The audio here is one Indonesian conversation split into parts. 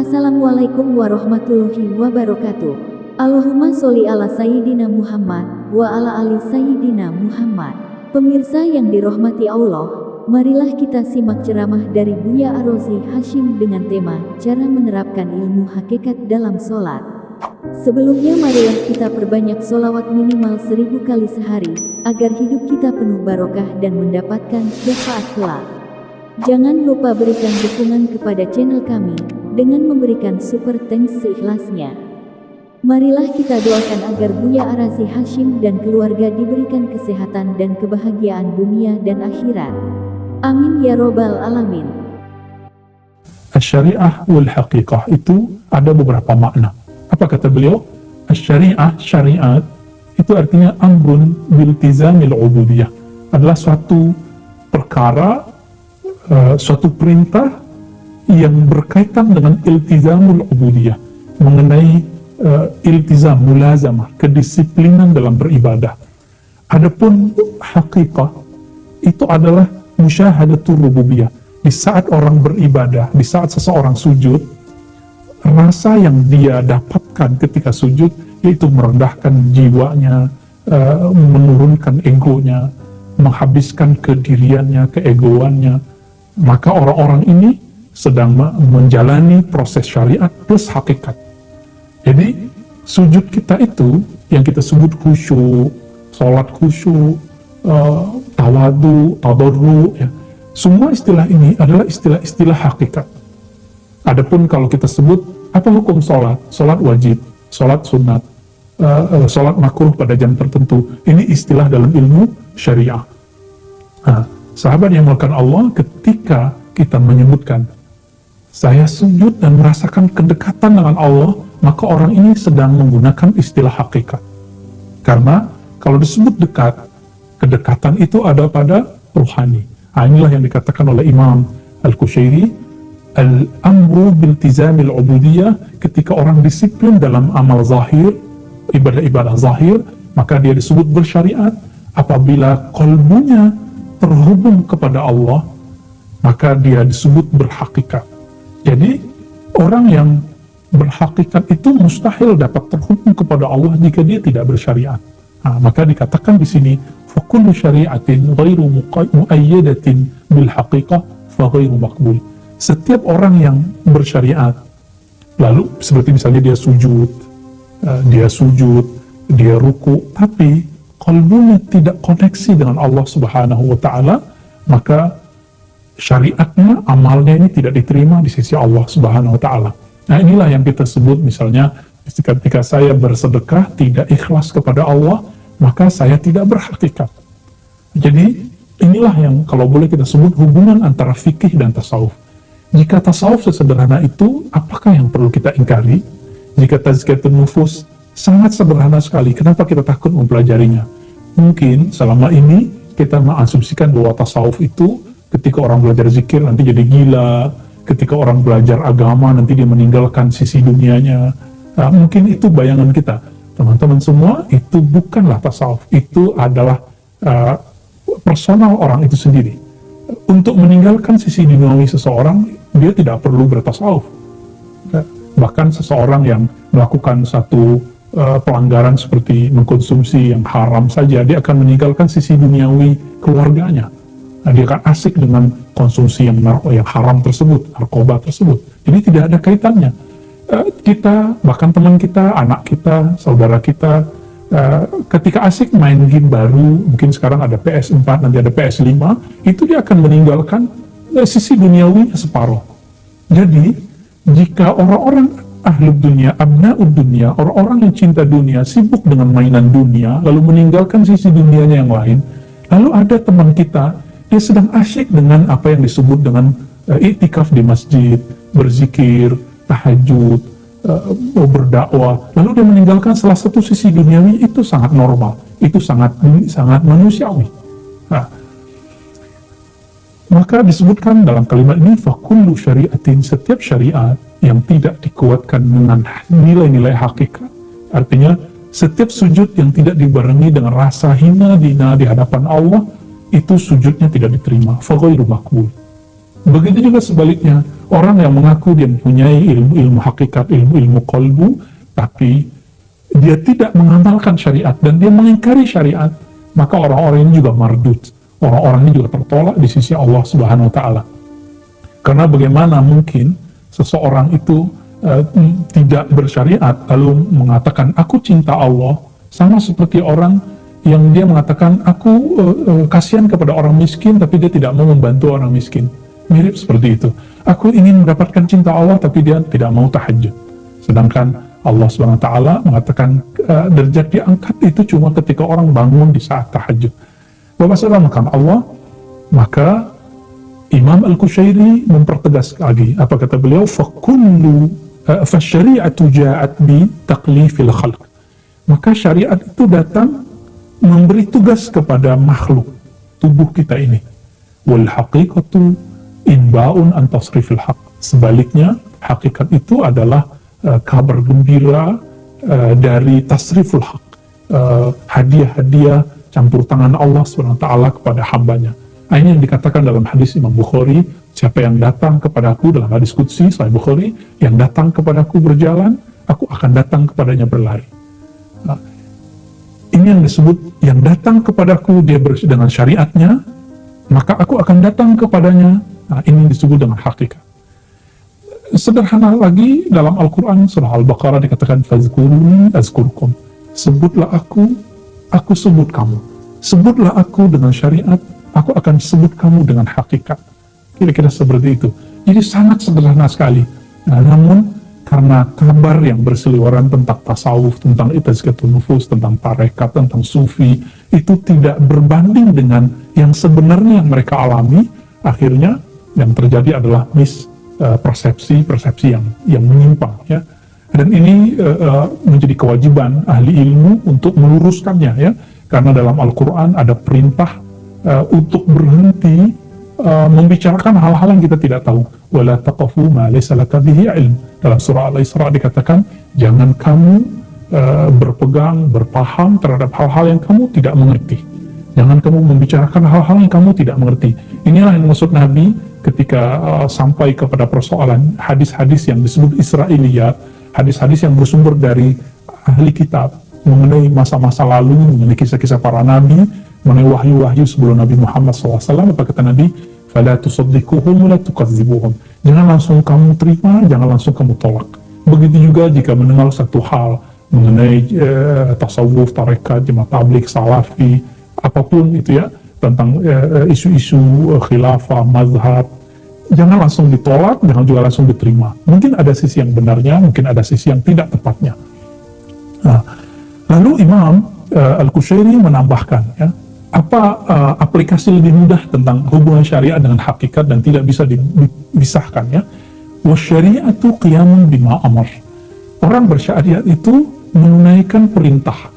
Assalamualaikum warahmatullahi wabarakatuh. Allahumma sholli ala Sayyidina Muhammad wa ala ali Sayyidina Muhammad. Pemirsa yang dirahmati Allah, marilah kita simak ceramah dari Buya Ar-Razi Hashim dengan tema cara menerapkan ilmu hakikat dalam sholat. Sebelumnya marilah kita perbanyak sholawat minimal 1000 kali sehari, agar hidup kita penuh barokah dan mendapatkan syafaat kelak. Jangan lupa berikan dukungan kepada channel kami dengan memberikan super thanks seikhlasnya. Marilah kita doakan agar Buya Ar-Razi Hashim dan keluarga diberikan kesehatan dan kebahagiaan dunia dan akhirat. Amin ya robbal alamin. Asy-syariah wal haqiqah itu ada beberapa makna. Apa kata beliau? Asy-syariah, syariat itu artinya amrun biltizamil ubudiyah, adalah suatu perkara, suatu perintah yang berkaitan dengan iltizamul ubudiyah, mengenai iltizam, mulazamah, kedisiplinan dalam beribadah. Adapun haqiqah itu adalah musyahadatul rububiyah. Di saat orang beribadah, di saat seseorang sujud, rasa yang dia dapatkan ketika sujud yaitu merendahkan jiwanya, menurunkan egonya, menghabiskan kediriannya, keegoannya. Maka orang-orang ini sedang menjalani proses syariat plus hakikat. Jadi sujud kita itu yang kita sebut khusyuk, sholat khusyuk, tawadu, tadarru, ya. Semua istilah ini adalah istilah-istilah hakikat. Adapun kalau kita sebut apa hukum sholat, sholat wajib, sholat sunat, sholat makruh pada jam tertentu, ini istilah dalam ilmu syariah. Nah, sahabat yang melakukan Allah, ketika kita menyebutkan saya sujud dan merasakan kedekatan dengan Allah, maka orang ini sedang menggunakan istilah hakikat. Karena kalau disebut dekat, kedekatan itu ada pada ruhani. Nah, inilah yang dikatakan oleh Imam Al-Qushairi, al-amru biltizamil ubudiyah, ketika orang disiplin dalam amal zahir, ibadah-ibadah zahir, maka dia disebut bersyariat. Apabila qalbunya terhubung kepada Allah, maka dia disebut berhakikat. Jadi orang yang berhakikat itu mustahil dapat terhubung kepada Allah jika dia tidak bersyariat. Nah, maka dikatakan di sini, fakullu syari'atin ghairu muayyadatin bil haqiqah fa ghairu maqbul. Setiap orang yang bersyariat, lalu seperti misalnya dia sujud, dia ruku, tapi qalbunya tidak koneksi dengan Allah Subhanahu wa taala, maka syariatnya, amalnya ini tidak diterima di sisi Allah Subhanahu wa taala. Nah, inilah yang kita sebut misalnya ketika saya bersedekah tidak ikhlas kepada Allah, maka saya tidak berhakikat. Jadi inilah yang kalau boleh kita sebut hubungan antara fikih dan tasawuf. Jika tasawuf sesederhana itu, apakah yang perlu kita ingkari? Jika tazkiyatun nufus sangat sederhana sekali, kenapa kita takut mempelajarinya? Mungkin selama ini kita mengasumsikan bahwa tasawuf itu ketika orang belajar zikir nanti jadi gila, ketika orang belajar agama nanti dia meninggalkan sisi dunianya. Nah, mungkin itu bayangan kita. Teman-teman semua, itu bukanlah tasawuf. Itu adalah personal orang itu sendiri. Untuk meninggalkan sisi duniawi seseorang, dia tidak perlu bertasawuf. Bahkan seseorang yang melakukan satu pelanggaran seperti mengkonsumsi yang haram saja, dia akan meninggalkan sisi duniawi keluarganya. Nah, dia akan asik dengan konsumsi yang haram tersebut, narkoba tersebut. Jadi tidak ada kaitannya. Kita, bahkan teman kita, anak kita, saudara kita, ketika asik main game baru, mungkin sekarang ada PS4, nanti ada PS5, itu dia akan meninggalkan sisi duniawinya separuh. Jadi, jika orang-orang ahlud dunia, abna'ud dunia, orang-orang yang cinta dunia, sibuk dengan mainan dunia, lalu meninggalkan sisi dunianya yang lain, lalu ada teman kita, dia sedang asyik dengan apa yang disebut dengan iktikaf di masjid, berzikir, tahajud, berdakwah, lalu dia meninggalkan salah satu sisi duniawi, itu sangat normal, itu sangat manusiawi. Nah, maka disebutkan dalam kalimat ini, fakullu syari'atin, setiap syariat yang tidak dikuatkan dengan nilai-nilai hakikat, artinya setiap sujud yang tidak dibarengi dengan rasa hina dina di hadapan Allah, itu sujudnya tidak diterima, fa ghairu maqbul. Begitu juga sebaliknya, orang yang mengaku dia mempunyai ilmu hakikat, ilmu qalbu, tapi dia tidak mengamalkan syariat dan dia mengingkari syariat, maka orang-orang ini juga mardud. Orang-orang ini juga tertolak di sisi Allah Subhanahu wa Ta'ala. Karena bagaimana mungkin seseorang itu tidak bersyariat lalu mengatakan aku cinta Allah, sama seperti orang yang dia mengatakan aku kasihan kepada orang miskin tapi dia tidak mau membantu orang miskin. Mirip seperti itu. Aku ingin mendapatkan cinta Allah tapi dia tidak mau tahajud. Sedangkan Allah Subhanahu wa Ta'ala mengatakan derajat diangkat itu cuma ketika orang bangun di saat tahajud. Bapak saudara Allah, maka Imam Al-Qushairi mempertegas lagi, apa kata beliau, fasyari'atu ja'at bi taqlifil khalq. Maka syariat itu datang memberi tugas kepada makhluk tubuh kita ini. Wal haqiqatu inba'un an tasrifil haq. Sebaliknya, hakikat itu adalah kabar gembira dari tasriful haq, hadiah-hadiah campur tangan Allah SWT kepada hambanya. Ini yang dikatakan dalam hadis Imam Bukhari, siapa yang datang kepadaku dalam hadis qudsi Sahih Bukhari, yang datang kepadaku berjalan, aku akan datang kepadanya berlari. Nah, ini yang disebut, yang datang kepadaku dia dengan syariatnya, maka aku akan datang kepadanya. Nah, ini disebut dengan hakikat. Sederhana lagi, dalam Al-Quran surah Al-Baqarah dikatakan fazkuruni azkurkum. Sebutlah aku sebut kamu. Sebutlah aku dengan syariat, aku akan sebut kamu dengan hakikat. Kira-kira seperti itu. Jadi sangat sederhana sekali. Nah, namun karena kabar yang berseliweran tentang tasawuf, tentang tazkiyatun nufus, tentang tarekat, tentang sufi, itu tidak berbanding dengan yang sebenarnya yang mereka alami, akhirnya yang terjadi adalah persepsi yang menyimpang, ya. Dan ini menjadi kewajiban ahli ilmu untuk meluruskannya, ya, karena dalam Al-Quran ada perintah untuk berhenti membicarakan hal-hal yang kita tidak tahu. Wala taqafu ma laysa laka bihi ilm. Dalam surah Al-Isra dikatakan, jangan kamu berpaham terhadap hal-hal yang kamu tidak mengerti. Jangan kamu membicarakan hal-hal yang kamu tidak mengerti. Inilah yang maksud Nabi ketika sampai kepada persoalan hadis-hadis yang disebut Israiliyat, hadis-hadis yang bersumber dari ahli kitab mengenai masa-masa lalu, mengenai kisah-kisah para nabi, mengenai wahyu-wahyu sebelum Nabi Muhammad SAW. Apa kata Nabi? Fala tusaddiquhum wa la tukadzibuhum. Jangan langsung kamu terima, jangan langsung kamu tolak. Begitu juga jika mendengar satu hal mengenai tasawuf, tarekat, jemaah tabligh, salafi, apapun itu, ya, tentang isu-isu khilafah, mazhab, jangan langsung ditolak, jangan juga langsung diterima. Mungkin ada sisi yang benarnya, mungkin ada sisi yang tidak tepatnya. Nah, lalu Imam Al-Qushairi menambahkan, ya, apa aplikasi lebih mudah tentang hubungan syariat dengan hakikat dan tidak bisa dipisahkan, ya. Wasyari'atu qiyamun bima amar. Orang bersyariat itu menunaikan perintah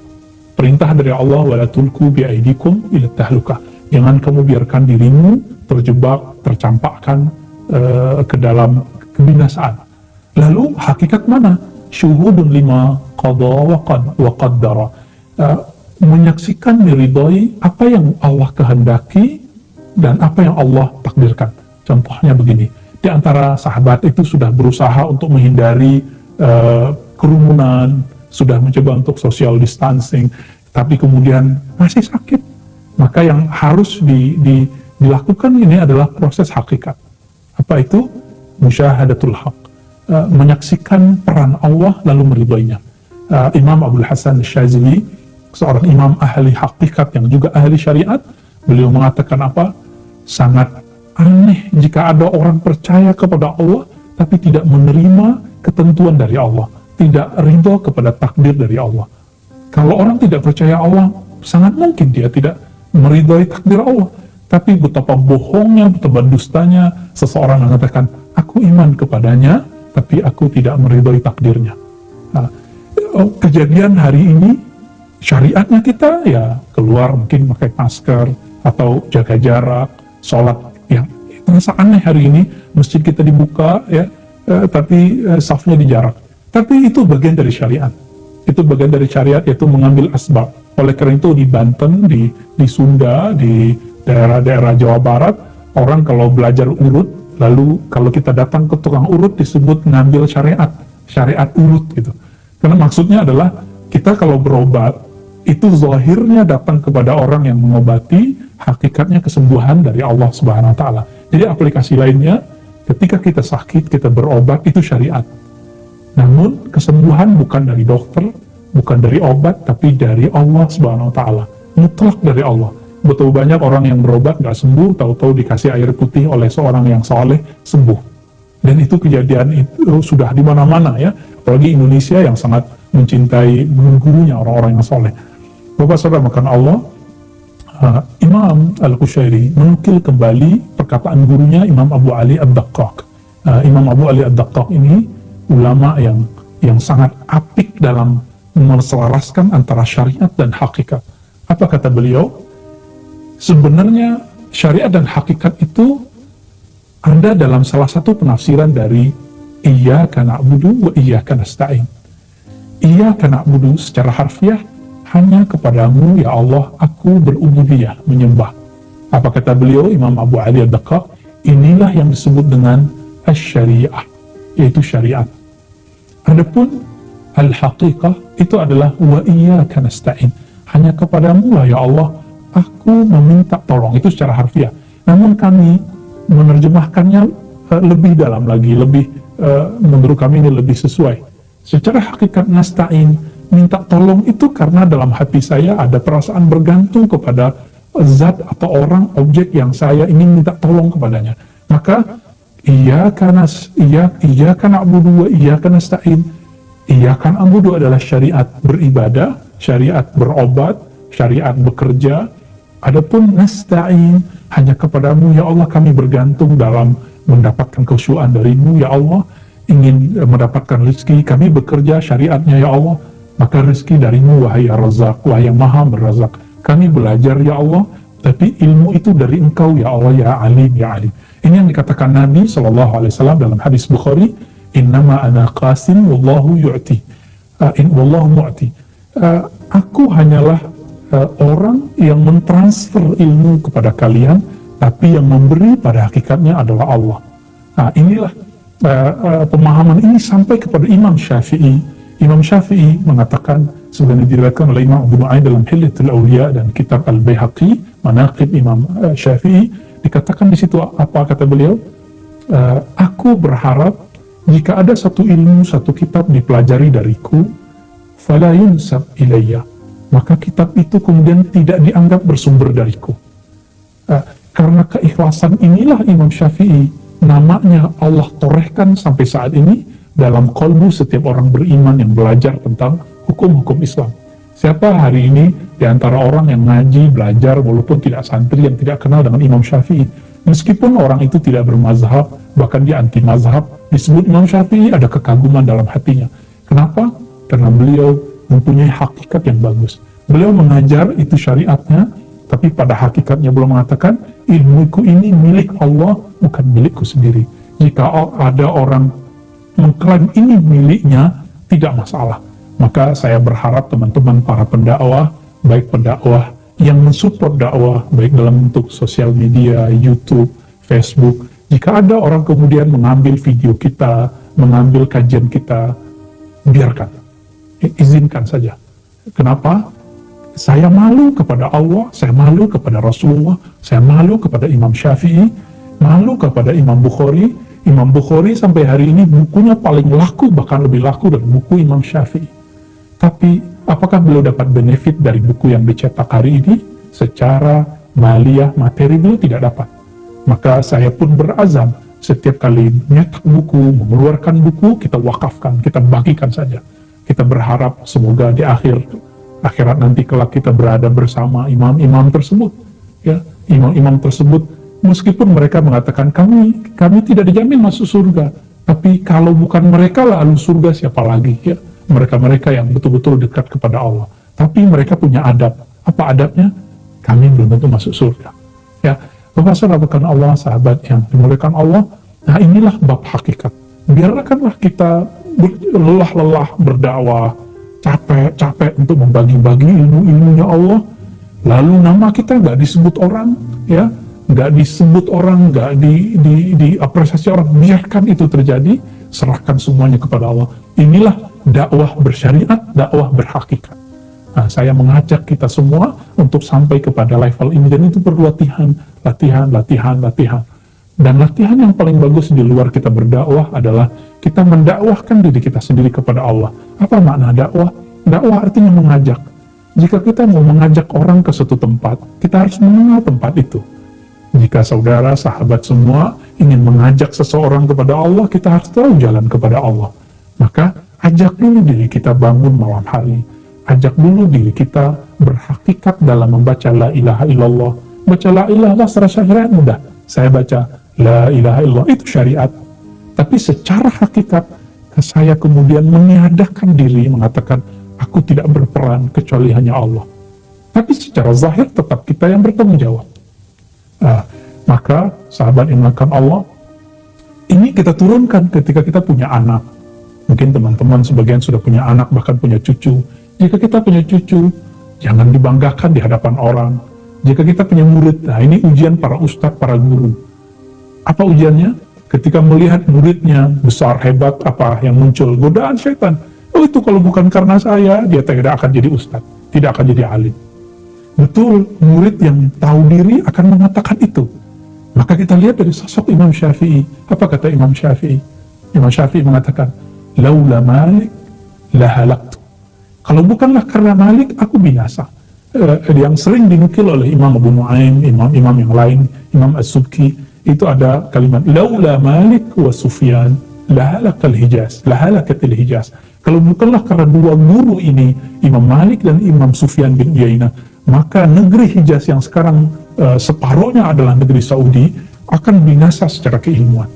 dari Allah, wala tulku biaidikum ila tahlukah. Jangan kamu biarkan dirimu terjebak, tercampakkan ke dalam kebinasaan. Lalu hakikat mana? Syuhudun lima qadha wa qaddara. Menyaksikan, meridai apa yang Allah kehendaki dan apa yang Allah takdirkan. Contohnya begini, di antara sahabat itu sudah berusaha untuk menghindari kerumunan, sudah mencoba untuk social distancing, tapi kemudian masih sakit. Maka yang harus dilakukan ini adalah proses hakikat. Apa itu? Musyahadatul haq. Menyaksikan peran Allah lalu meridainya. Imam Abdul Hasan Syazili, seorang imam ahli hakikat yang juga ahli syariat, beliau mengatakan apa? Sangat aneh jika ada orang percaya kepada Allah tapi tidak menerima ketentuan dari Allah, tidak ridho kepada takdir dari Allah. Kalau orang tidak percaya Allah, sangat mungkin dia tidak meridhai takdir Allah. Tapi betapa bohongnya, betapa dustanya seseorang mengatakan, aku iman kepadanya, tapi aku tidak meridhai takdirnya. Nah, kejadian hari ini, syariatnya kita ya keluar mungkin pakai masker, atau jaga jarak, sholat yang terasa aneh hari ini, masjid kita dibuka, ya, tapi safnya dijarak. Tapi itu bagian dari syariat. Itu bagian dari syariat, yaitu mengambil asbab. Oleh karena itu di Banten, di Sunda, di daerah-daerah Jawa Barat, orang kalau belajar urut, Lalu kalau kita datang ke tukang urut disebut ngambil syariat urut gitu. Karena maksudnya adalah kita kalau berobat itu zahirnya datang kepada orang yang mengobati, hakikatnya kesembuhan dari Allah Subhanahu wa taala. Jadi aplikasi lainnya, ketika kita sakit, kita berobat, itu syariat. Namun kesembuhan bukan dari dokter, bukan dari obat, tapi dari Allah Subhanahu wa taala. Mutlak dari Allah. Betul banyak orang yang berobat gak sembuh, tahu-tahu dikasih air putih oleh seorang yang soleh, sembuh. Dan itu kejadian itu sudah di mana-mana ya, apalagi Indonesia yang sangat mencintai guru-gurunya, orang-orang yang soleh. Bapak saudara makan Allah, Imam Al-Qushairi menukil kembali perkataan gurunya Imam Abu Ali Ad-Daqqaq. Imam Abu Ali Ad-Daqqaq ini ulama yang sangat apik dalam menselaraskan antara syariat dan hakikat. Apa kata beliau? Sebenarnya syariat dan hakikat itu ada dalam salah satu penafsiran dari Iyyaka na'budu wa iyyaka nasta'in. Iyyaka na'budu secara harfiah, hanya kepadamu ya Allah aku berubudiyah, menyembah. Apa kata beliau Imam Abu Ali Ad-Daqqaq? Inilah yang disebut dengan asy-syariah, yaitu syariat. Adapun al-haqiqah itu adalah wa iyyaka nasta'in, hanya kepadamu lah ya Allah aku meminta tolong, itu secara harfiah. Namun kami menerjemahkannya lebih dalam lagi, menurut kami ini lebih sesuai. Secara hakikat nasta'in, minta tolong itu karena dalam hati saya ada perasaan bergantung kepada zat atau orang, objek yang saya ingin minta tolong kepadanya. Maka iyyaka na'budu wa iyyaka nasta'in. Iyyaka na'budu adalah syariat beribadah, syariat berobat, syariat bekerja. Adapun nasta'in, hanya kepadamu ya Allah kami bergantung dalam mendapatkan kesyukuran darimu ya Allah, ingin mendapatkan rezeki, kami bekerja syariatnya ya Allah, maka rezeki darimu wahai Ar-Razzaq, wahai yang maha merazak. Kami belajar ya Allah, tapi ilmu itu dari engkau ya Allah ya alim ya alim. Ini yang dikatakan Nabi SAW dalam hadis Bukhari, innama ana qasim wallahu yu'ti, wallahu mu'ti. Aku hanyalah orang yang mentransfer ilmu kepada kalian, tapi yang memberi pada hakikatnya adalah Allah. Nah, inilah pemahaman ini sampai kepada Imam Syafi'i. Imam Syafi'i mengatakan, sebagaimana diriwayatkan oleh Imam Abu Nu'aim dalam Hilyatul Awliya dan kitab Al-Baihaqi, Manaqib Imam Syafi'i, dikatakan di situ apa kata beliau? Aku berharap jika ada satu ilmu, satu kitab dipelajari dariku, fala yunsab ilayya, maka kitab itu kemudian tidak dianggap bersumber dariku. Karena keikhlasan inilah Imam Syafi'i, namanya Allah torehkan sampai saat ini dalam kolbu setiap orang beriman yang belajar tentang hukum-hukum Islam. Siapa hari ini di antara orang yang ngaji, belajar, walaupun tidak santri, yang tidak kenal dengan Imam Syafi'i? Meskipun orang itu tidak bermazhab, bahkan dia anti mazhab, disebut Imam Syafi'i, ada kekaguman dalam hatinya. Kenapa? Karena beliau mempunyai hakikat yang bagus. Beliau mengajar itu syariatnya, tapi pada hakikatnya beliau mengatakan, ilmuku ini milik Allah, bukan milikku sendiri. Jika ada orang mengklaim ini miliknya, tidak masalah. Maka saya berharap teman-teman para pendakwah, baik pendakwah yang mensupport dakwah, baik dalam bentuk sosial media, YouTube, Facebook, jika ada orang kemudian mengambil video kita, mengambil kajian kita, biarkan, izinkan saja. Kenapa? Saya malu kepada Allah, saya malu kepada Rasulullah, saya malu kepada Imam Syafi'i, malu kepada Imam Bukhari. Imam Bukhari sampai hari ini bukunya paling laku, bahkan lebih laku dari buku Imam Syafi'i. Tapi apakah beliau dapat benefit dari buku yang dicetak hari ini? Secara maliyah, materi beliau tidak dapat. Maka saya pun berazam, setiap kali menyetak buku, mengeluarkan buku, kita wakafkan, kita bagikan saja. Kita berharap semoga di akhirat nanti kelak kita berada bersama imam-imam tersebut. Ya, imam-imam tersebut, meskipun mereka mengatakan kami tidak dijamin masuk surga, tapi kalau bukan mereka lalu surga siapa lagi? Ya, mereka-mereka yang betul-betul dekat kepada Allah. Tapi mereka punya adab. Apa adabnya? Kami belum tentu masuk surga. Ya, Bapak saudara Allah, sahabat yang dimuliakan Allah, nah inilah bab hakikat. Biarkanlah kita lelah-lelah berdakwah, capek-capek untuk membagi-bagi ilmu-ilmunya Allah, lalu nama kita nggak disebut orang, ya, nggak disebut orang, nggak diapresiasi orang, biarkan itu terjadi, serahkan semuanya kepada Allah. Inilah dakwah bersyariat, dakwah berhakikat. Nah, saya mengajak kita semua untuk sampai kepada level ini, dan itu perlu latihan. Dan latihan yang paling bagus di luar kita berdakwah adalah kita mendakwahkan diri kita sendiri kepada Allah. Apa makna dakwah? Dakwah artinya mengajak. Jika kita mau mengajak orang ke suatu tempat, kita harus mengenal tempat itu. Jika saudara, sahabat semua ingin mengajak seseorang kepada Allah, kita harus tahu jalan kepada Allah. Maka ajak dulu diri kita bangun malam hari. Ajak dulu diri kita berhakikat dalam membaca la ilaha illallah. Baca la ilaha illallah secara syariat mudah. Saya baca la ilaha illallah, itu syariat. Tapi secara hakikat, saya kemudian meniadakan diri, mengatakan, aku tidak berperan kecuali hanya Allah. Tapi secara zahir tetap kita yang bertanggung jawab. Maka sahabat yang melakukan Allah, ini kita turunkan ketika kita punya anak. Mungkin teman-teman sebagian sudah punya anak, bahkan punya cucu. Jika kita punya cucu, jangan dibanggakan di hadapan orang. Jika kita punya murid, nah ini ujian para ustadz, para guru. Apa ujiannya? Ketika melihat muridnya besar, hebat, apa yang muncul? Godaan syaitan. Oh, itu kalau bukan karena saya, dia tidak akan jadi ustadz, tidak akan jadi alim. Betul, murid yang tahu diri akan mengatakan itu. Maka kita lihat dari sosok Imam Syafi'i. Apa kata Imam Syafi'i? Imam Syafi'i mengatakan, laula Malik lahalaktu. Kalau bukanlah karena Malik, aku binasa. Yang sering dinukil oleh Imam Abu Nu'aim, imam-imam yang lain, Imam As-Subki, itu ada kalimat, laula Malik wa Sufyan lahalakal Hijaz, lahalakatil Hijaz. Kalau bukanlah karena dua guru ini, Imam Malik dan Imam Sufyan bin Uyainah, maka negeri Hijaz yang sekarang separuhnya adalah negeri Saudi, akan binasa secara keilmuan.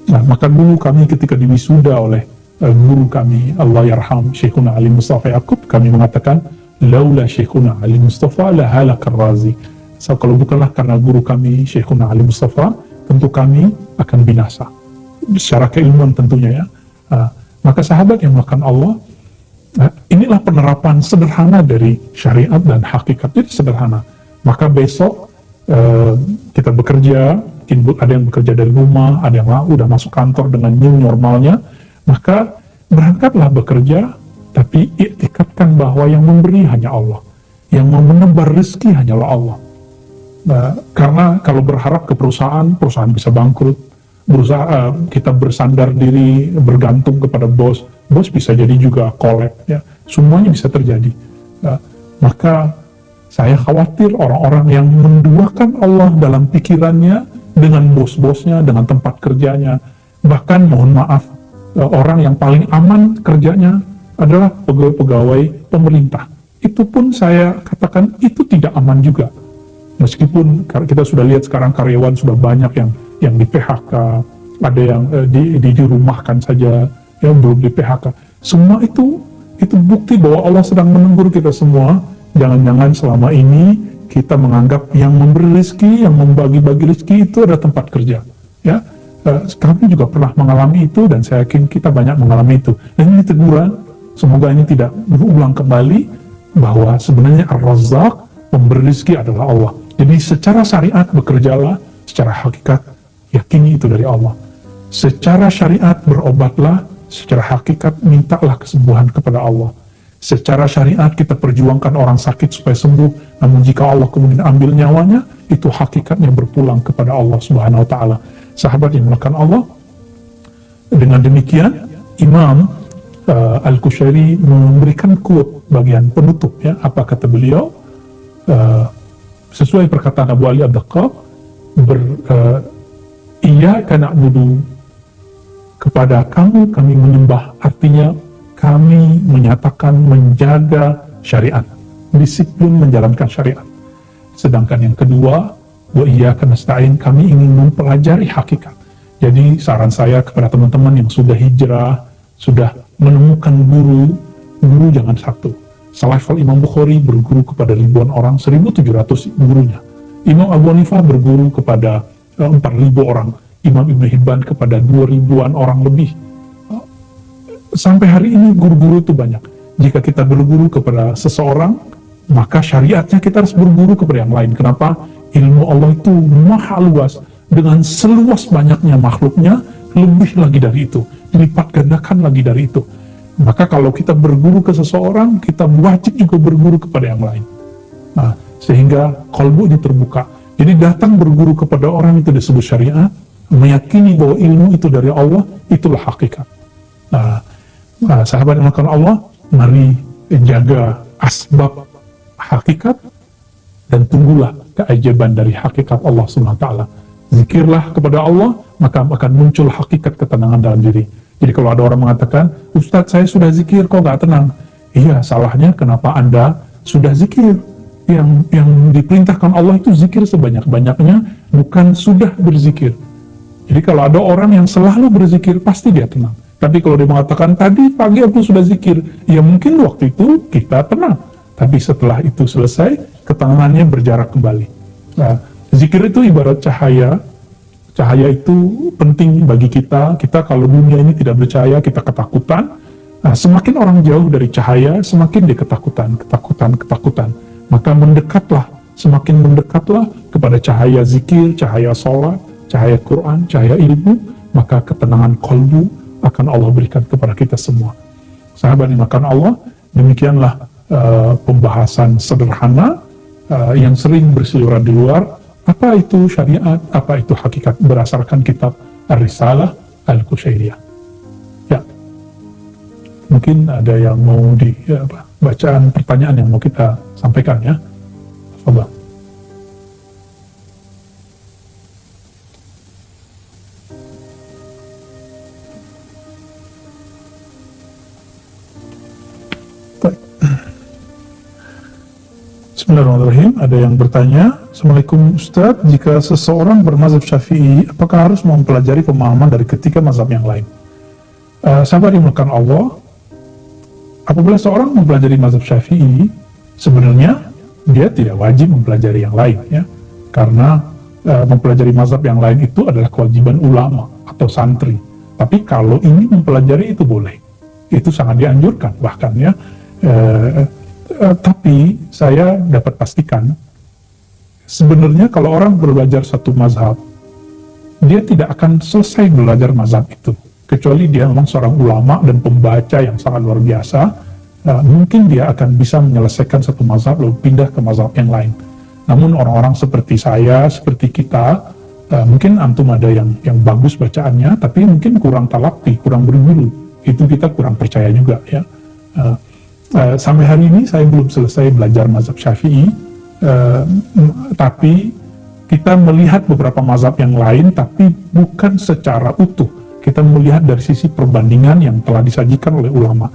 Nah, maka dulu kami ketika diwisuda oleh guru kami, Allah yarham, Syekhuna Ali Mustafa Yaqub, kami mengatakan, laula Syekhuna Ali Mustafa lahalakar Razi. So, kalau bukanlah karena guru kami, Syekhuna Ali Mustafa, tentu kami akan binasa. Secara keilmuan tentunya ya. Maka sahabat yang melakukan Allah, inilah penerapan sederhana dari syariat dan hakikat. Jadi sederhana. Maka besok kita bekerja, mungkin ada yang bekerja dari rumah, ada yang udah masuk kantor dengan new normalnya, maka berangkatlah bekerja, tapi iktikadkan bahwa yang memberi hanya Allah, yang menebar rezeki hanyalah Allah. Karena kalau berharap ke perusahaan bisa bangkrut. Kita bersandar diri, bergantung kepada bos bisa jadi juga kolab, ya. Semuanya bisa terjadi. Maka saya khawatir orang-orang yang menduakan Allah dalam pikirannya dengan bos-bosnya, dengan tempat kerjanya, bahkan mohon maaf, orang yang paling aman kerjanya adalah pegawai-pegawai pemerintah. Itu pun saya katakan itu tidak aman juga. Meskipun kita sudah lihat sekarang karyawan sudah banyak yang di PHK, ada yang dirumahkan saja, yang belum di PHK. Semua itu bukti bahwa Allah sedang menegur kita semua. Jangan-jangan selama ini kita menganggap yang memberi rezeki, yang membagi-bagi rezeki itu adalah tempat kerja. Ya, kami juga pernah mengalami itu, dan saya yakin kita banyak mengalami itu. Dan ini teguran, semoga ini tidak berulang kembali, bahwa sebenarnya Ar-Razzaq, pemberi rezeki adalah Allah. Jadi secara syariat bekerjalah, secara hakikat yakini itu dari Allah. Secara syariat berobatlah, secara hakikat mintalah kesembuhan kepada Allah. Secara syariat kita perjuangkan orang sakit supaya sembuh, namun jika Allah kemudian ambil nyawanya, itu hakikatnya berpulang kepada Allah Subhanahu wa Ta'ala. Sahabat yang melakukan Allah, dengan demikian Imam Al-Qushayri memberikan quote bagian penutup, ya. Apa kata beliau? Sesuai perkataan Abu Ali Ad-Daqqaq, iyyaka na'budu, kepada kamu kami menyembah, artinya kami menyatakan menjaga syariat, disiplin menjalankan syariat. Sedangkan yang kedua, wa iyyaka nasta'in, kami ingin mempelajari hakikat. Jadi saran saya kepada teman-teman yang sudah hijrah, sudah menemukan guru jangan satu. Selevel Imam Bukhari berguru kepada ribuan orang, 1.700 gurunya. Imam Abu Hanifah berguru kepada 4.000 orang. Imam Ibn Hibban kepada 2.000-an orang lebih. Sampai hari ini guru-guru itu banyak. Jika kita berguru kepada seseorang, maka syariatnya kita harus berguru kepada yang lain. Kenapa? ilmu Allah itu maha luas, dengan seluas banyaknya makhluknya, lebih lagi dari itu, dilipat gandakan lagi dari itu. Maka kalau kita berguru ke seseorang, kita wajib juga berguru kepada yang lain. Nah, sehingga kalbu ini terbuka. Jadi datang berguru kepada orang itu disebut syariat, meyakini bahwa ilmu itu dari Allah, itulah hakikat. Sahabat yang dimuliakan Allah, mari jaga asbab hakikat dan tunggulah keajaiban dari hakikat Allah SWT. Zikirlah kepada Allah, maka akan muncul hakikat ketenangan dalam diri. Jadi kalau ada orang mengatakan, Ustadz saya sudah zikir kok gak tenang. Iya, salahnya kenapa Anda sudah zikir? Yang diperintahkan Allah itu zikir sebanyak-banyaknya, bukan sudah berzikir. Jadi kalau ada orang yang selalu berzikir, pasti dia tenang. Tapi kalau dia mengatakan, tadi pagi aku sudah zikir, ya mungkin waktu itu kita tenang. Tapi setelah itu selesai, ketenangannya berjarak kembali. Nah, zikir itu ibarat cahaya. Cahaya itu penting bagi kita. Kita kalau dunia ini tidak bercahaya, kita ketakutan. Nah, semakin orang jauh dari cahaya, semakin dia ketakutan. Maka mendekatlah, semakin mendekatlah kepada cahaya zikir, cahaya sholat, cahaya Quran, cahaya ilmu, maka ketenangan qalbu akan Allah berikan kepada kita semua. Sahabat yang dimakan Allah, demikianlah pembahasan sederhana yang sering berseliweran di luar. Apa itu syariat, apa itu hakikat, berdasarkan kitab Ar-Risalah Al-Qushairiyah. Ya, mungkin ada yang mau bacaan pertanyaan yang mau kita sampaikan ya. Coba. Bismillahirrahmanirrahim. Ada yang bertanya, Assalamualaikum Ustadz, jika seseorang bermazhab Syafi'i, apakah harus mempelajari pemahaman dari ketiga mazhab yang lain? Sahabat dimuliakan Allah, apabila seorang mempelajari mazhab Syafi'i, sebenarnya dia tidak wajib mempelajari yang lain, ya, karena mempelajari mazhab yang lain itu adalah kewajiban ulama atau santri. Tapi kalau ingin mempelajari itu boleh, itu sangat dianjurkan bahkan ya. Tapi saya dapat pastikan, sebenarnya kalau orang belajar satu mazhab, dia tidak akan selesai belajar mazhab itu, kecuali dia memang seorang ulama dan pembaca yang sangat luar biasa. Mungkin dia akan bisa menyelesaikan satu mazhab lalu pindah ke mazhab yang lain. Namun orang-orang seperti saya, seperti kita, mungkin antum ada yang bagus bacaannya, tapi mungkin kurang talaqi, kurang berguru, itu kita kurang percaya juga ya. Sampai hari ini saya belum selesai belajar mazhab Syafi'i, tapi kita melihat beberapa mazhab yang lain, tapi bukan secara utuh. Kita melihat dari sisi perbandingan yang telah disajikan oleh ulama.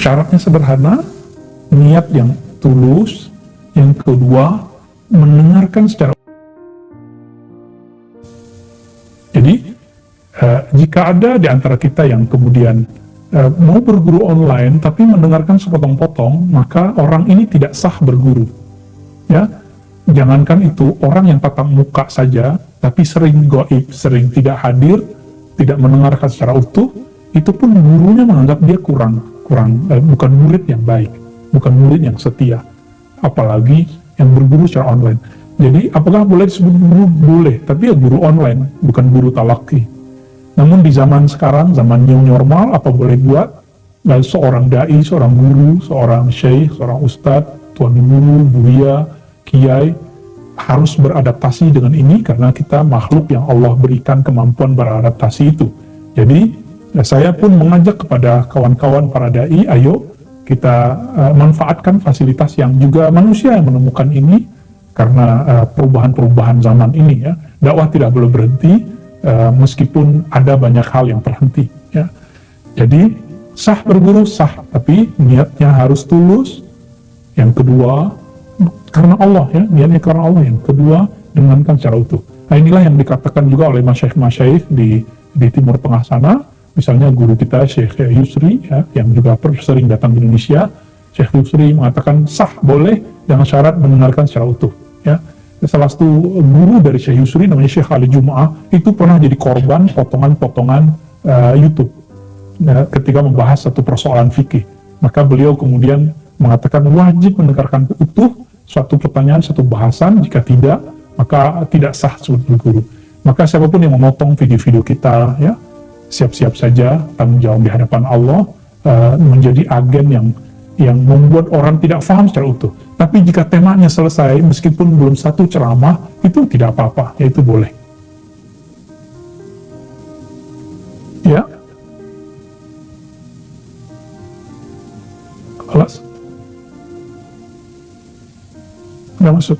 Syaratnya sederhana, niat yang tulus. Yang kedua, mendengarkan secara. Jadi jika ada di antara kita yang kemudian mau berguru online tapi mendengarkan sepotong-potong, maka orang ini tidak sah berguru. Ya, jangankan itu, orang yang tatap muka saja tapi sering gaib, sering tidak hadir, tidak mendengarkan secara utuh, itu pun gurunya menganggap dia bukan murid yang baik, bukan murid yang setia, apalagi yang berguru secara online. Jadi apakah boleh disebut guru? Boleh, tapi ya guru online, bukan guru talaki. Namun di zaman sekarang, zaman new normal, apa boleh buat? Lalu seorang dai, seorang guru, seorang syekh, seorang ustadz, tuan guru, buya, kiai, harus beradaptasi dengan ini karena kita makhluk yang Allah berikan kemampuan beradaptasi itu. Jadi saya pun mengajak kepada kawan-kawan para dai, ayo kita manfaatkan fasilitas yang juga manusia yang menemukan ini karena perubahan-perubahan zaman ini ya. Dakwah tidak boleh berhenti. Meskipun ada banyak hal yang terhenti ya. Jadi sah berguru sah, tapi niatnya harus tulus. Yang kedua, karena Allah ya, niatnya karena Allah. Yang kedua, dengarkan secara utuh. Nah, inilah yang dikatakan juga oleh masyaikh-masyaikh di Timur Tengah sana. Misalnya guru kita Syekh Yusri ya, yang juga sering datang di Indonesia. Syekh Yusri mengatakan sah boleh dengan syarat mendengarkan secara utuh ya. Salah satu guru dari Syekh Yusri namanya Syekh Ali Jum'ah itu pernah jadi korban potongan-potongan YouTube ketika membahas satu persoalan fikih. Maka beliau kemudian mengatakan wajib mendengarkan utuh suatu pertanyaan, satu bahasan. Jika tidak, maka tidak sah sebagai guru. Maka siapapun yang memotong video-video kita ya, siap-siap saja tanggung jawab di hadapan Allah, menjadi agen yang membuat orang tidak paham secara utuh. Tapi jika temanya selesai, meskipun belum satu ceramah, itu tidak apa-apa, ya itu boleh. Ya. Kelas? Nggak masuk.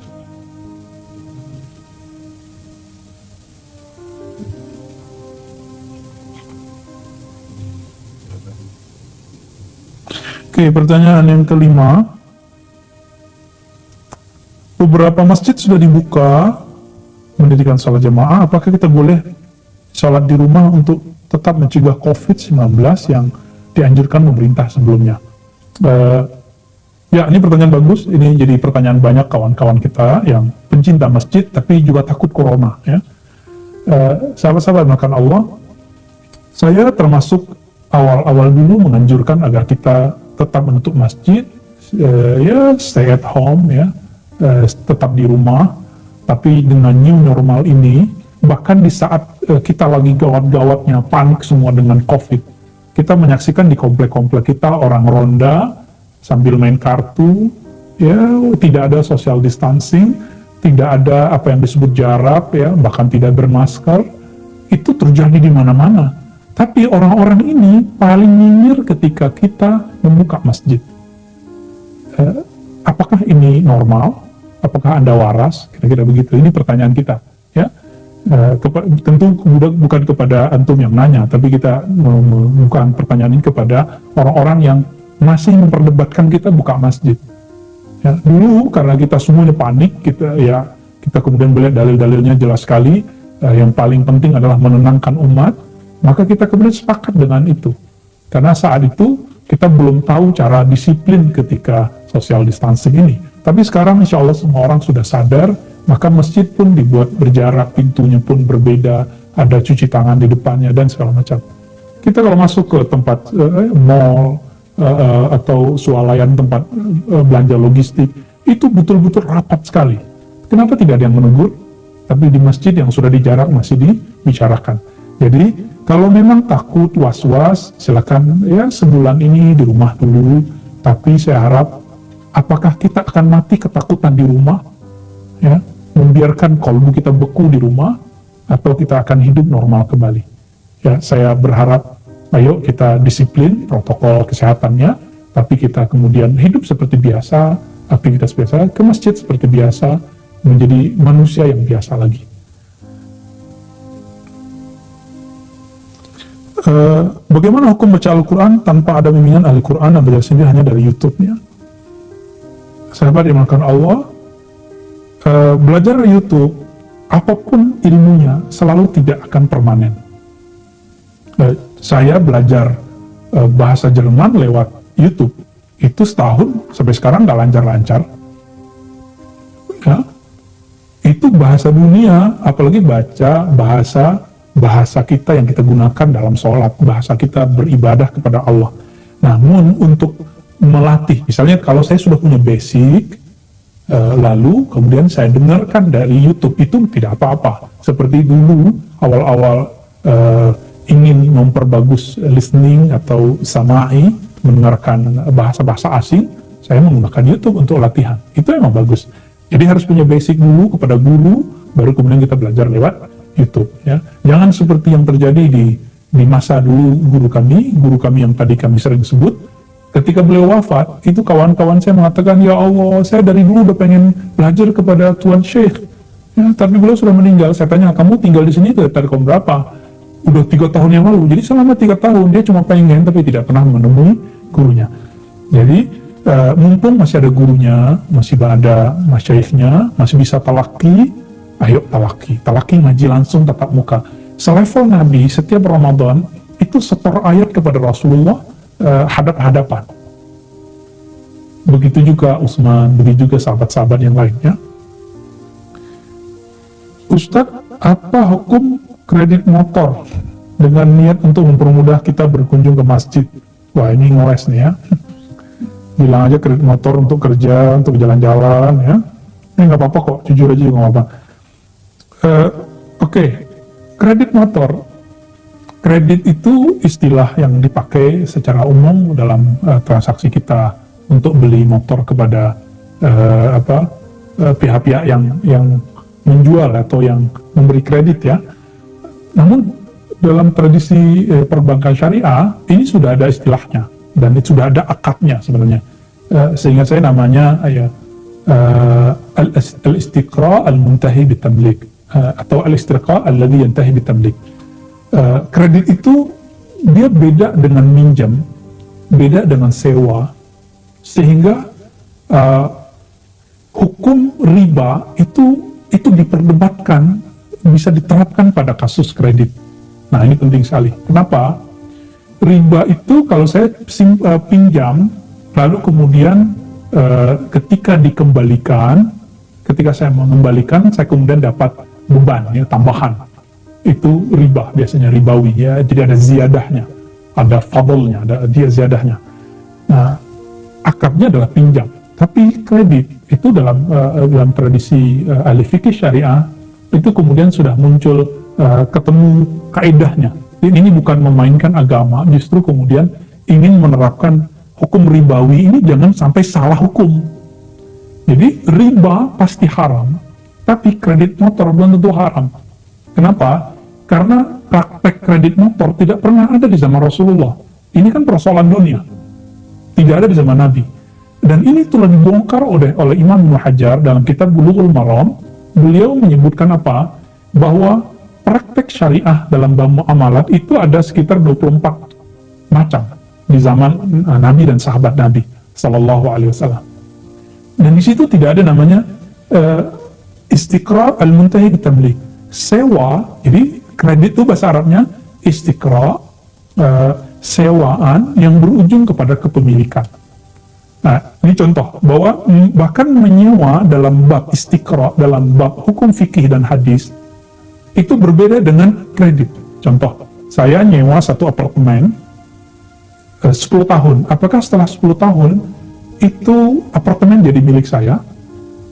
Oke, pertanyaan yang kelima. Beberapa masjid sudah dibuka mendirikan sholat jamaah, apakah kita boleh sholat di rumah untuk tetap mencegah COVID-19 yang dianjurkan pemerintah sebelumnya? Ya, ini pertanyaan bagus. Ini jadi pertanyaan banyak kawan-kawan kita yang pencinta masjid tapi juga takut corona ya. Sahabat-sahabat makan Allah, saya termasuk awal-awal dulu menganjurkan agar kita tetap menutup masjid, ya stay at home ya, tetap di rumah. Tapi dengan new normal ini, bahkan di saat kita lagi gawat-gawatnya panik semua dengan COVID, kita menyaksikan di komplek-komplek kita orang ronda sambil main kartu, ya tidak ada social distancing, tidak ada apa yang disebut jarak ya, bahkan tidak bermasker. Itu terjadi di mana-mana. Tapi orang-orang ini paling nyinyir ketika kita membuka masjid. Apakah ini normal? Apakah Anda waras? Kira-kira begitu. Ini pertanyaan kita. Ya, tentu bukan kepada antum yang nanya, tapi kita membuka pertanyaan ini kepada orang-orang yang masih memperdebatkan kita buka masjid. Ya, dulu karena kita semuanya panik, kita kemudian melihat dalil-dalilnya jelas sekali. Yang paling penting adalah menenangkan umat. Maka kita kemudian sepakat dengan itu. Karena saat itu kita belum tahu cara disiplin ketika social distancing ini. Tapi sekarang insya Allah semua orang sudah sadar, maka masjid pun dibuat berjarak, pintunya pun berbeda, ada cuci tangan di depannya, dan segala macam. Kita kalau masuk ke tempat mall atau swalayan tempat belanja logistik, itu betul-betul rapat sekali. Kenapa tidak ada yang menegur? Tapi di masjid yang sudah dijarak masih dibicarakan. Jadi, kalau memang takut, was-was, silakan ya sebulan ini di rumah dulu. Tapi saya harap, apakah kita akan mati ketakutan di rumah? Ya, membiarkan kalbu kita beku di rumah, atau kita akan hidup normal kembali? Ya, saya berharap, ayo kita disiplin protokol kesehatannya, tapi kita kemudian hidup seperti biasa, aktivitas biasa, ke masjid seperti biasa, menjadi manusia yang biasa lagi. Bagaimana hukum baca Al-Quran tanpa ada bimbingan Al-Quran dan belajar sendiri hanya dari YouTube-nya? Sahabat yang dimuliakan Allah, belajar dari YouTube, apapun ilmunya, selalu tidak akan permanen. Saya belajar bahasa Jerman lewat YouTube, itu setahun, sampai sekarang nggak lancar-lancar. Ya, itu bahasa dunia, apalagi baca bahasa kita yang kita gunakan dalam sholat, bahasa kita beribadah kepada Allah. Namun untuk melatih, misalnya kalau saya sudah punya basic, lalu kemudian saya dengarkan dari YouTube, itu tidak apa-apa. Seperti dulu awal-awal ingin memperbagus listening atau sama'i, mendengarkan bahasa-bahasa asing, saya menggunakan YouTube untuk latihan. Itu emang bagus. Jadi harus punya basic dulu kepada guru, baru kemudian kita belajar lewat YouTube. Ya, jangan seperti yang terjadi di masa dulu guru kami yang tadi kami sering sebut. Ketika beliau wafat, itu kawan-kawan saya mengatakan, ya Allah, saya dari dulu udah pengen belajar kepada Tuan Syekh. Ya, tapi beliau sudah meninggal. Saya tanya, kamu tinggal di sini dari tahun berapa? Udah 3 tahun yang lalu. Jadi selama 3 tahun dia cuma pengen tapi tidak pernah menemui gurunya. Jadi mumpung masih ada gurunya, masih ada masyaikhnya, masih bisa talaki, ayo talaki ngaji langsung tatap muka. Selevel Nabi setiap Ramadan itu setor ayat kepada Rasulullah hadap-hadapan. Begitu juga Utsman, begitu juga sahabat-sahabat yang lainnya. Ustadz, apa hukum kredit motor dengan niat untuk mempermudah kita berkunjung ke masjid? Wah, ini ngeles nih ya. Bilang aja kredit motor untuk kerja, untuk jalan-jalan ya. Ini nggak apa-apa kok, jujur aja nggak apa-apa. Oke. Kredit motor. Kredit itu istilah yang dipakai secara umum dalam transaksi kita untuk beli motor kepada pihak-pihak yang menjual atau yang memberi kredit ya. Namun dalam tradisi perbankan syariah ini sudah ada istilahnya dan itu sudah ada akadnya sebenarnya. Sehingga saya namanya al-istiqra al-muntahi bitamlik atau al-istiqra alladhi yantahi bitamlik. Kredit itu dia beda dengan minjam, beda dengan sewa, sehingga hukum riba itu diperdebatkan, bisa diterapkan pada kasus kredit. Nah, ini penting sekali. Kenapa? Riba itu kalau saya pinjam, lalu kemudian ketika dikembalikan, ketika saya mengembalikan, saya kemudian dapat beban, ya, tambahan. Itu riba, biasanya ribawi, ya. Jadi ada ziyadahnya, ada fadlnya, ada dia ziyadahnya. Nah, akadnya adalah pinjam. Tapi kredit itu dalam tradisi ahli fikih syariah itu kemudian sudah muncul ketemu kaidahnya. Ini bukan memainkan agama, justru kemudian ingin menerapkan hukum ribawi ini jangan sampai salah hukum. Jadi riba pasti haram, tapi kredit motor belum tentu haram. Kenapa? Karena praktek kredit motor tidak pernah ada di zaman Rasulullah. Ini kan persoalan dunia, tidak ada di zaman Nabi. Dan ini telah dibongkar oleh Imam Ibnu Hajar dalam kitab Bulughul Maram. Beliau menyebutkan apa? Bahwa praktek syariah dalam bab muamalat itu ada sekitar 24 macam di zaman Nabi dan sahabat Nabi Sallallahu Alaihi Wasallam. Dan di situ tidak ada namanya istiqra al-muntahi bitamlik, sewa. Jadi kredit itu bahasa Arabnya istiqra, sewaan yang berujung kepada kepemilikan. Nah, ini contoh bahwa bahkan menyewa dalam bab istiqra, dalam bab hukum fikih dan hadis itu berbeda dengan kredit. Contoh, saya nyewa satu apartemen 10 tahun. Apakah setelah 10 tahun itu apartemen jadi milik saya?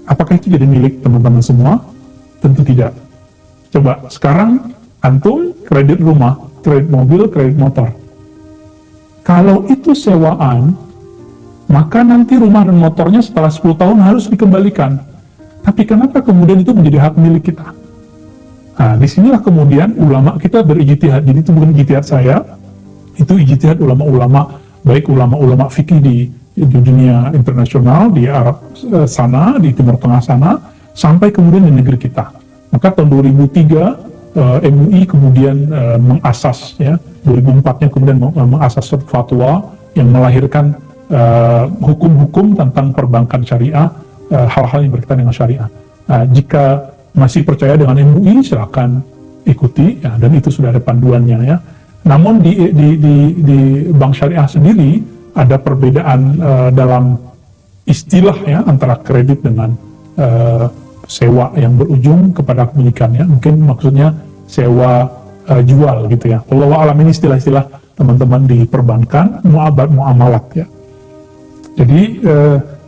Apakah itu jadi milik teman-teman semua? Tentu tidak. Coba sekarang antum kredit rumah, kredit mobil, kredit motor. Kalau itu sewaan, maka nanti rumah dan motornya setelah 10 tahun harus dikembalikan. Tapi kenapa kemudian itu menjadi hak milik kita? Nah, disinilah kemudian ulama kita berijtihad. Jadi itu bukan ijtihad saya, itu ijtihad ulama-ulama, baik ulama-ulama fikih di dunia internasional, di Arab sana, di Timur Tengah sana, sampai kemudian di negeri kita. Maka tahun 2003 MUI kemudian mengasas ya 2004-nya kemudian mengasas fatwa yang melahirkan hukum-hukum tentang perbankan syariah, hal-hal yang berkaitan dengan syariah. Jika masih percaya dengan MUI, silakan ikuti ya, dan itu sudah ada panduannya ya. Namun di bank syariah sendiri ada perbedaan dalam istilah ya antara kredit dengan sewa yang berujung kepada kepemilikan ya. Mungkin maksudnya sewa jual gitu ya. Wallahu a'lam, ini istilah-istilah teman-teman di perbankan, muamalat ya. Jadi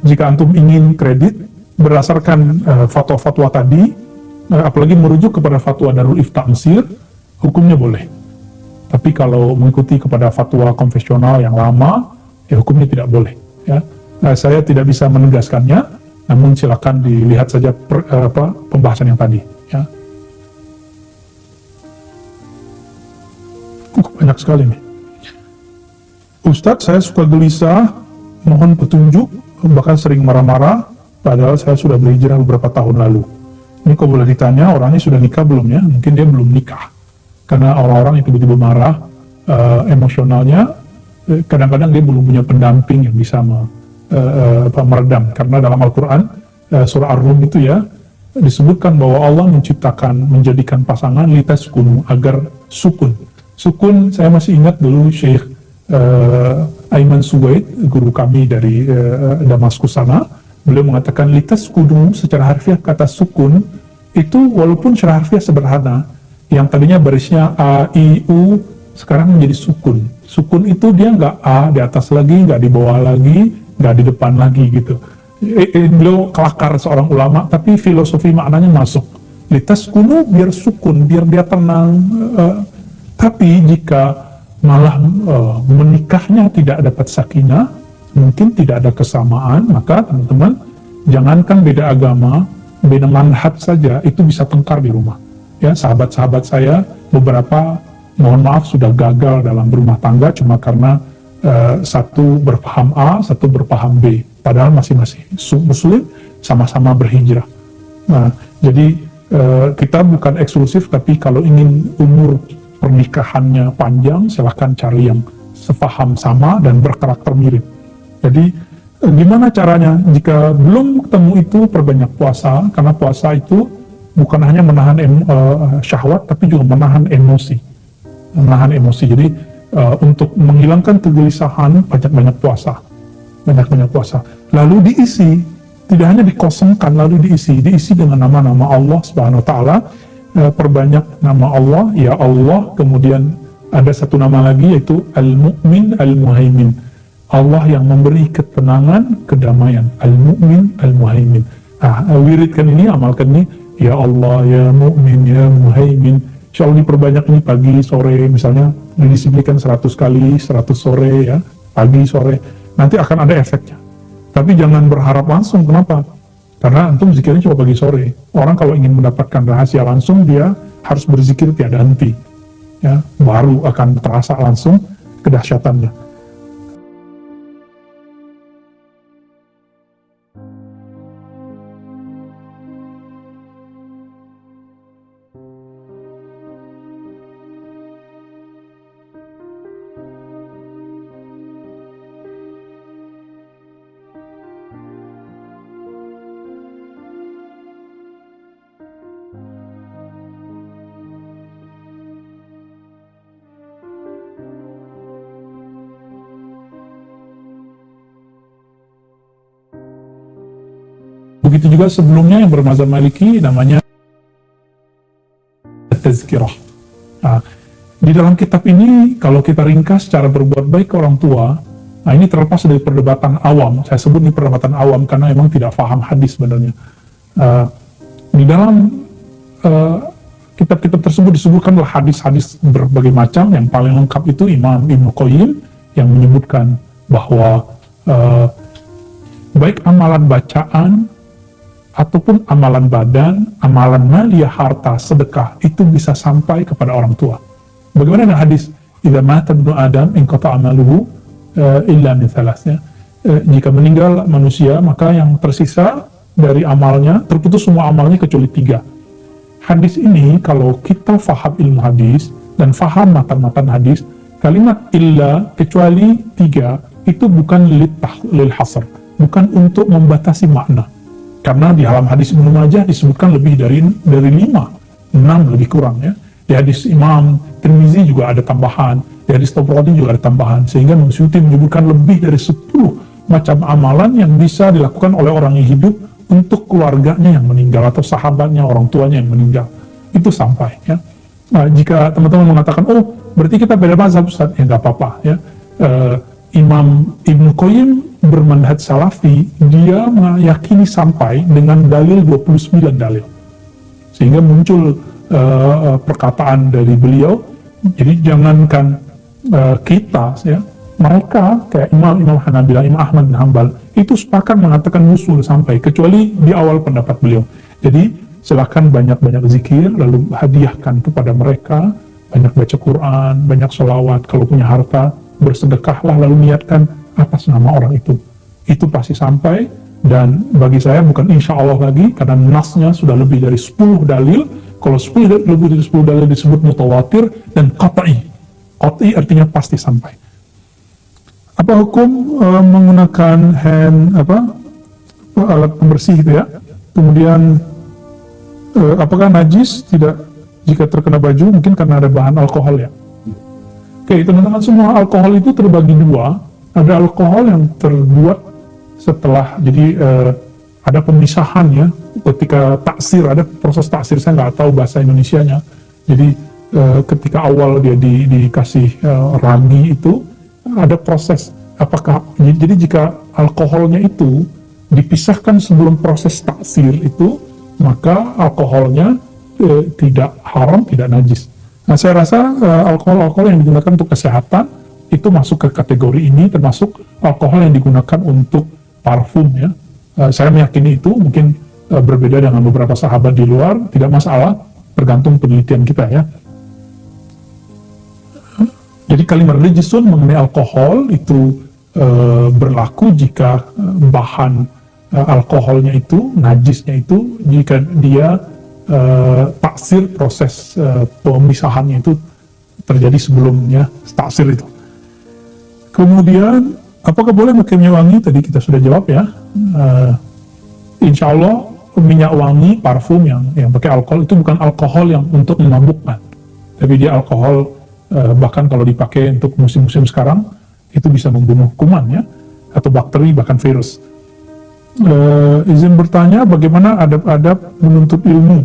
jika antum ingin kredit berdasarkan fatwa-fatwa tadi, apalagi merujuk kepada fatwa Darul Ifta Mesir, hukumnya boleh. Tapi kalau mengikuti kepada fatwa konvensional yang lama, ya hukumnya tidak boleh ya. Saya tidak bisa menegaskannya, namun silakan dilihat saja pembahasan yang tadi ya. Banyak sekali nih. Ustadz, saya suka gelisah, mohon petunjuk, bahkan sering marah-marah, padahal saya sudah berhijrah beberapa tahun lalu. Ini kok boleh ditanya, orangnya sudah nikah belum ya? Mungkin dia belum nikah. Karena orang-orang yang tiba-tiba marah, emosionalnya, kadang-kadang dia belum punya pendamping yang bisa meredam. Karena dalam Al-Quran, surah Ar-Rum itu ya, disebutkan bahwa Allah menjadikan pasangan litaskunu, agar sukun. Sukun, saya masih ingat dulu Syekh Aiman Suwaid, guru kami dari Damaskus sana, beliau mengatakan litaskunu, secara harfiah kata sukun, itu walaupun secara harfiah sederhana, yang tadinya barisnya A, I, U, sekarang menjadi sukun. Sukun itu dia nggak A di atas lagi, nggak di bawah lagi, nggak di depan lagi gitu. Beliau kelakar seorang ulama, tapi filosofi maknanya masuk. Litaskunu biar sukun, biar dia tenang. Tapi jika malah menikahnya tidak dapat sakinah, mungkin tidak ada kesamaan, maka teman-teman jangankan beda agama, beda manhaj saja itu bisa tengkar di rumah. Ya, sahabat-sahabat saya beberapa, mohon maaf, sudah gagal dalam berumah tangga cuma karena satu berpaham A, satu berpaham B, padahal masing-masing muslim, sama-sama berhijrah. Nah, jadi kita bukan eksklusif, tapi kalau ingin umur pernikahannya panjang, silahkan cari yang sepaham sama dan berkarakter mirip. Jadi gimana caranya? Jika belum ketemu itu, perbanyak puasa, karena puasa itu bukan hanya menahan syahwat, tapi juga menahan emosi. Menahan emosi. Jadi untuk menghilangkan kegelisahan, banyak-banyak puasa. Banyak-banyak puasa. Lalu diisi, tidak hanya dikosongkan, lalu diisi dengan nama-nama Allah Subhanahu wa Ta'ala. Perbanyak nama Allah, ya Allah, kemudian ada satu nama lagi yaitu Al-Mu'min Al-Muhaimin. Allah yang memberi ketenangan, kedamaian. Al-Mu'min Al-Muhaimin. Wiridkan ini, amalkan ini, ya Allah, ya Mu'min, ya Muhaimin. Insya Allah diperbanyak ini pagi, sore, misalnya didisiplinkan 100 kali, 100 sore ya, pagi, sore, nanti akan ada efeknya. Tapi jangan berharap langsung, kenapa? Karena antum zikirnya cuma pagi, sore. Orang kalau ingin mendapatkan rahasia langsung, dia harus berzikir tiada henti. Ya, baru akan terasa langsung kedahsyatannya. Begitu juga sebelumnya yang bermazhab Maliki namanya Tazkirah. Nah, di dalam kitab ini kalau kita ringkas cara berbuat baik ke orang tua, nah ini terlepas dari perdebatan awam. Saya sebut ini perdebatan awam karena memang tidak paham hadis sebenarnya. Di dalam kitab-kitab tersebut disebutkanlah hadis-hadis berbagai macam. Yang paling lengkap itu Imam Ibnu Qayyim yang menyebutkan bahwa baik amalan bacaan ataupun amalan badan, amalan maliyah, harta, sedekah, itu bisa sampai kepada orang tua. Bagaimana dengan hadis, idza mata ibnu Adam inqata amaluhu illa min thalasnya. Jika meninggal manusia, maka yang tersisa dari amalnya, terputus semua amalnya kecuali 3. hadis ini kalau kita faham ilmu hadis dan faham matan-matan hadis, kalimat illa kecuali 3 itu bukan lil hasr, bukan untuk membatasi makna. Karena di dalam hadis Ibnu Majah disebutkan lebih dari 5, 6 lebih kurang ya. Di hadis Imam Tirmizi juga ada tambahan, di hadis Tabrani juga ada tambahan, sehingga Imam Suyuti menyebutkan lebih dari 10 macam amalan yang bisa dilakukan oleh orang yang hidup untuk keluarganya yang meninggal atau sahabatnya, orang tuanya yang meninggal. Itu sampai ya. Nah, jika teman-teman mengatakan, oh berarti kita beda mazhab Ustaz, ya nggak apa-apa ya. Imam Ibnu Qayyim bermanhaj salafi, dia meyakini sampai dengan dalil 29 dalil. Sehingga muncul perkataan dari beliau, jadi jangankan kita ya, mereka kayak Imam Hanabilah, Imam Ahmad bin Hanbal itu sepakat mengatakan usul sampai, kecuali di awal pendapat beliau. Jadi silakan banyak-banyak zikir, lalu hadiahkan kepada mereka, banyak baca Quran, banyak sholawat, kalau punya harta bersedekahlah, lalu niatkan atas nama orang itu pasti sampai. Dan bagi saya bukan insya Allah lagi, karena nasnya sudah lebih dari 10 dalil. Kalau lebih dari 10 dalil disebut mutawatir dan qat'i. Qat'i artinya pasti sampai. Apa hukum menggunakan alat pembersih itu ya? Kemudian apakah najis tidak jika terkena baju? Mungkin karena ada bahan alkohol ya. Oke, teman-teman semua, alkohol itu terbagi 2. Ada alkohol yang terbuat setelah, jadi ada pemisahan ya, ketika taksir, ada proses taksir, saya nggak tahu bahasa Indonesianya. Jadi ketika awal dia dikasih ragi itu, ada proses, apakah, jadi jika alkoholnya itu dipisahkan sebelum proses taksir itu, maka alkoholnya tidak haram, tidak najis. Nah, saya rasa alkohol yang digunakan untuk kesehatan itu masuk ke kategori ini, termasuk alkohol yang digunakan untuk parfum ya. Saya meyakini itu mungkin berbeda dengan beberapa sahabat di luar, tidak masalah, tergantung penelitian kita ya. Jadi kalimat rijisun mengenai alkohol itu berlaku jika bahan alkoholnya itu, najisnya itu, jika dia taksir, proses pemisahannya itu terjadi sebelumnya taksir itu. Kemudian apakah boleh pakai minyak wangi? Tadi kita sudah jawab ya. Insya Allah minyak wangi, parfum yang pakai alkohol itu bukan alkohol yang untuk memabukkan, tapi dia alkohol bahkan kalau dipakai untuk musim-musim sekarang itu bisa membunuh kuman ya, atau bakteri, bahkan virus. Izin bertanya, bagaimana adab-adab menuntut ilmu?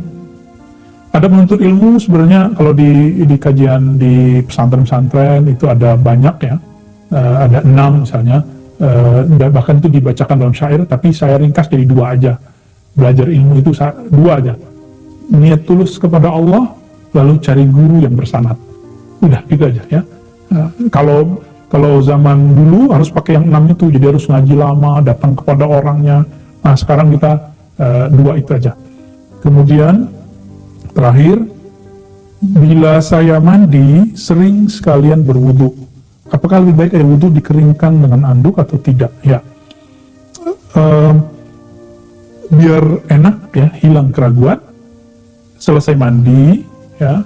Adab menuntut ilmu sebenarnya kalau di kajian di pesantren-pesantren itu ada banyak ya, ada 6 misalnya, bahkan itu dibacakan dalam syair, tapi saya ringkas jadi 2 aja. Belajar ilmu itu 2 aja, niat tulus kepada Allah, lalu cari guru yang bersanad. Udah gitu aja ya. Kalau zaman dulu harus pakai yang 6 itu, jadi harus ngaji lama, datang kepada orangnya. Nah sekarang kita 2 itu aja. Kemudian terakhir, bila saya mandi sering sekalian berwudu, apakah lebih baik air wudu dikeringkan dengan anduk atau tidak? Ya, biar enak ya, hilang keraguan, selesai mandi ya,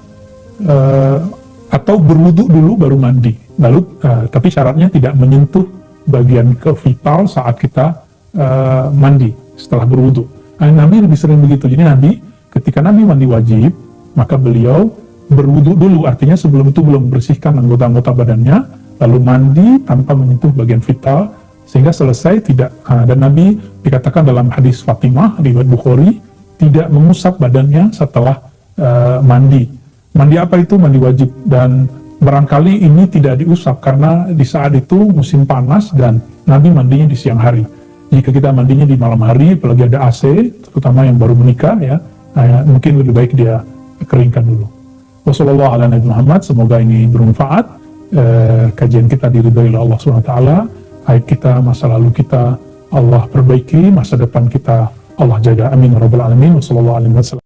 atau berwudu dulu baru mandi. Lalu tapi syaratnya tidak menyentuh bagian vital saat kita mandi setelah berwudu. Nah, Nabi lebih sering begitu. Jadi Nabi, ketika Nabi mandi wajib, maka beliau berwudu dulu, artinya sebelum itu belum membersihkan anggota-anggota badannya, lalu mandi tanpa menyentuh bagian vital, sehingga selesai tidak. Dan Nabi dikatakan dalam hadis Fatimah, riwayat Bukhari, tidak mengusap badannya setelah mandi. Mandi apa itu? Mandi wajib. Dan barangkali ini tidak diusap karena di saat itu musim panas dan Nabi mandinya di siang hari. Jika kita mandinya di malam hari, apalagi ada AC, terutama yang baru menikah ya, mungkin lebih baik dia keringkan dulu. Wassalamualaikum, semoga ini bermanfaat. Kajian kita diridhoi oleh Allah SWT, aib kita, masa lalu kita Allah perbaiki, masa depan kita Allah jaga. Amin ya rabbal alamin. Wassalamualaikum.